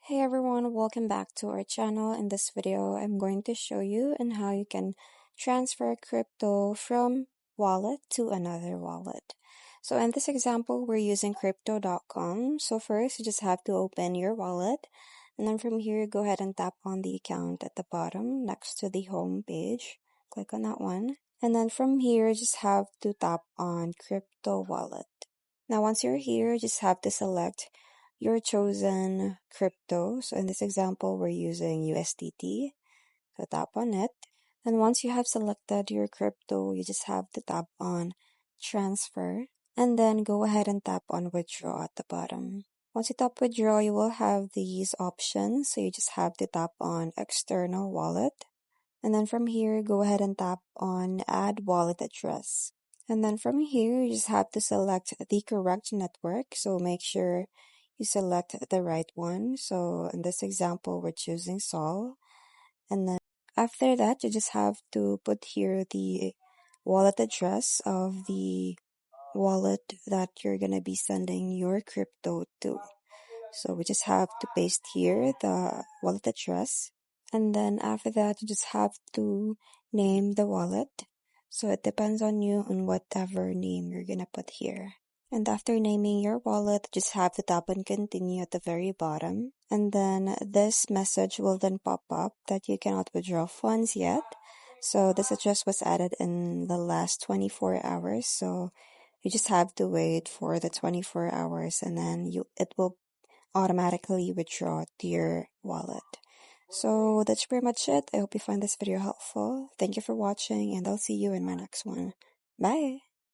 Hey everyone, welcome back to our channel. In this video, I'm going to show you on how you can transfer crypto from wallet to another wallet. So in this example, we're using crypto.com. So first, you just have to open your wallet. And then from here, go ahead and tap on the account at the bottom next to the home page. Click on that one. And then from here, just have to tap on crypto wallet. Now, once you're here, just have to select your chosen crypto. So in this example, we're using USDT. So tap on it. And once you have selected your crypto, you just have to tap on transfer and then go ahead and tap on withdraw at the bottom. Once you tap withdraw, you will have these options. So you just have to tap on external wallet. And then from here, go ahead and tap on add wallet address. And then from here, you just have to select the correct network. So make sure you select the right one. So in this example, we're choosing Sol. And then after that, you just have to put here the wallet address of the wallet that you're going to be sending your crypto to. So we just have to paste here the wallet address. And then after that, you just have to name the wallet. So it depends on you on whatever name you're going to put here. And after naming your wallet, just have to tap on continue at the very bottom. And then this message will then pop up that you cannot withdraw funds yet. So this address was added in the last 24 hours. So you just have to wait for the 24 hours and then it will automatically withdraw to your wallet. So that's pretty much it. I hope you find this video helpful. Thank you for watching and I'll see you in my next one. Bye!